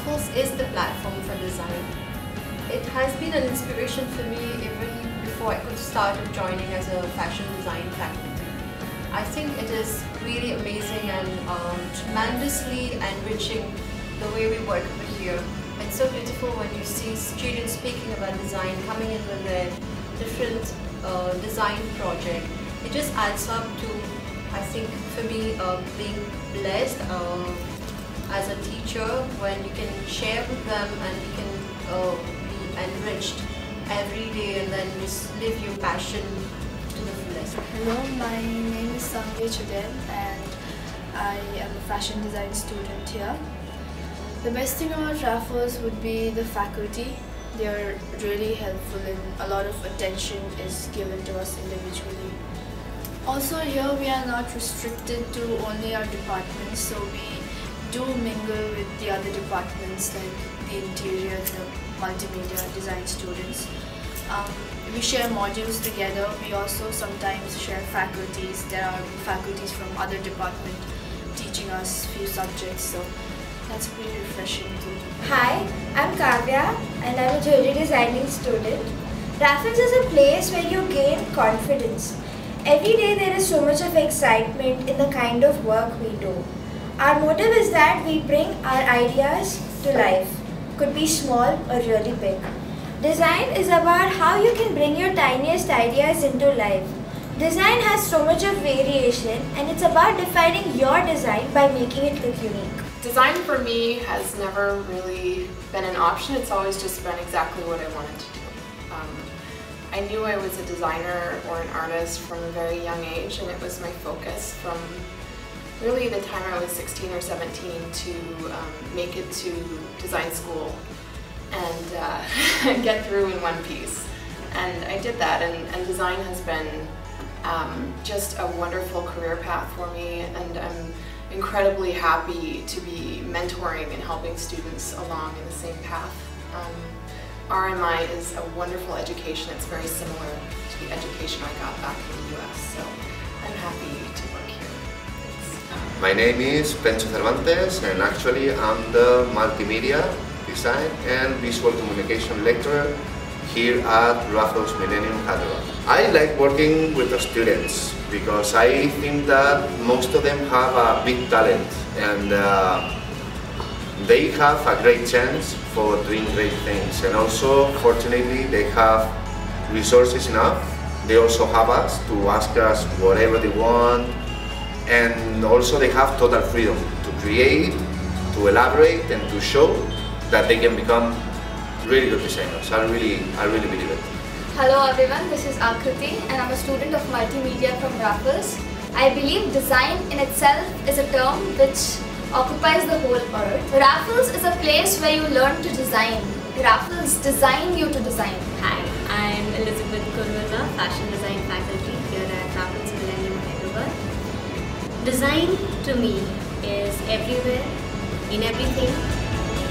Raffles is the platform for design. It has been an inspiration for me even before I could start joining as a fashion design faculty. I think it is really amazing and tremendously enriching the way we work over here. It's so beautiful when you see students speaking about design, coming in with their different design project. It just adds up to, I think, for me, being blessed as a teacher when you can share with them and you can be enriched every day and then just live your passion to the fullest. Hello, my name is Sanjay Chudel and I am a fashion design student here. The best thing about Raffles would be the faculty. They are really helpful and a lot of attention is given to us individually. Also here we are not restricted to only our departments, so we do mingle with the other departments like the interior, the multimedia design students. We share modules together. We also sometimes share faculties. There are faculties from other departments teaching us few subjects, so that's pretty refreshing too. Hi, I'm Kavya and I'm a jewelry designing student. Raffles is a place where you gain confidence. Every day there is so much of excitement in the kind of work we do. Our motive is that we bring our ideas to life. Could be small or really big. Design is about how you can bring your tiniest ideas into life. Design has so much of variation and it's about defining your design by making it look unique. Design for me has never really been an option. It's always just been exactly what I wanted to do. I knew I was a designer or an artist from a very young age, and it was my focus from really the time I was 16 or 17 to make it to design school and get through in one piece. And I did that, and design has been just a wonderful career path for me, and I'm incredibly happy to be mentoring and helping students along in the same path. RMI is a wonderful education. It's very similar to the education I got back in the US, so I'm happy to work here. Thanks. My name is Pencho Cervantes and actually I'm the Multimedia Design and Visual Communication lecturer here at Raffles Millennium Hyderabad. I like working with the students because I think that most of them have a big talent and they have a great chance for doing great things, and also fortunately they have resources enough. They also have us to ask us whatever they want, and also they have total freedom to create, to elaborate and to show that they can become really good designers. I really believe it. Hello everyone, this is Akriti and I'm a student of multimedia from Raffles. I believe design in itself is a term which occupies the whole earth. Raffles is a place where you learn to design. Raffles design you to design. Hi, I'm Elizabeth Kurwala, fashion design faculty here at Raffles Millennium Hyderabad. Design to me is everywhere, in everything,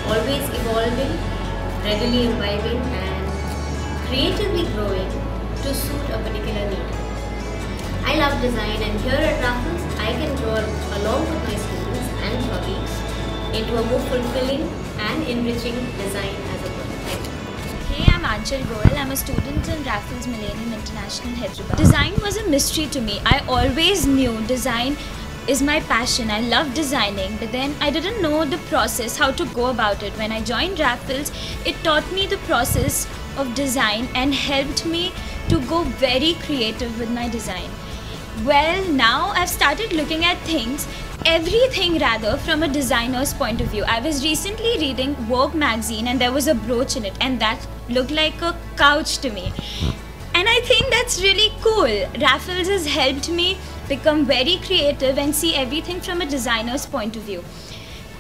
always evolving, readily imbibing and creatively growing to suit a particular need. I love design, and here at Raffles I can grow along with my students and colleagues into a more fulfilling and enriching design as a whole. Thank you. Hey, I'm Anchal Goel. I'm a student in Raffles Millennium International Hyderabad. Design was a mystery to me. I always knew design is my passion. I love designing, but then I didn't know the process, how to go about it. When I joined Raffles, it taught me the process of design and helped me to go very creative with my design. Well, now I've started looking at everything rather, from a designer's point of view. I was recently reading Vogue magazine and there was a brooch in it, and that looked like a couch to me. And I think that's really cool. Raffles has helped me become very creative and see everything from a designer's point of view.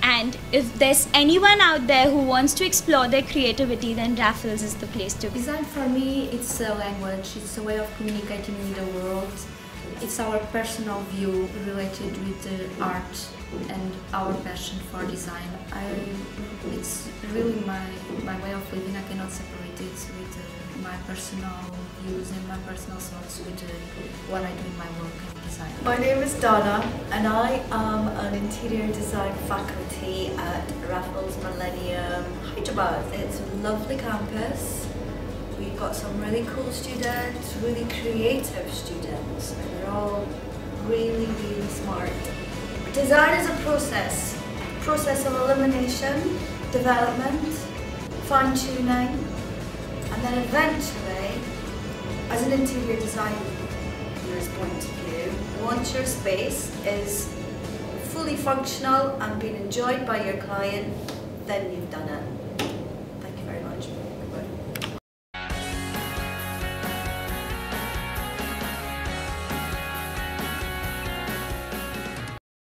And if there's anyone out there who wants to explore their creativity, then Raffles is the place to be. Design for me, it's a language, it's a way of communicating with the world. It's our personal view related with the art and our passion for design. It's really my way of living. I cannot separate it with my personal views and my personal thoughts with what I do in my work and design. My name is Donna and I am an interior design faculty at Raffles Millennium Hyderabad. It's a lovely campus. We've got some really cool students, really creative students, and they're all really, really smart. Design is a process of elimination, development, fine-tuning, and then eventually, as an interior designer's point of view, once your space is fully functional and being enjoyed by your client, then you've done it.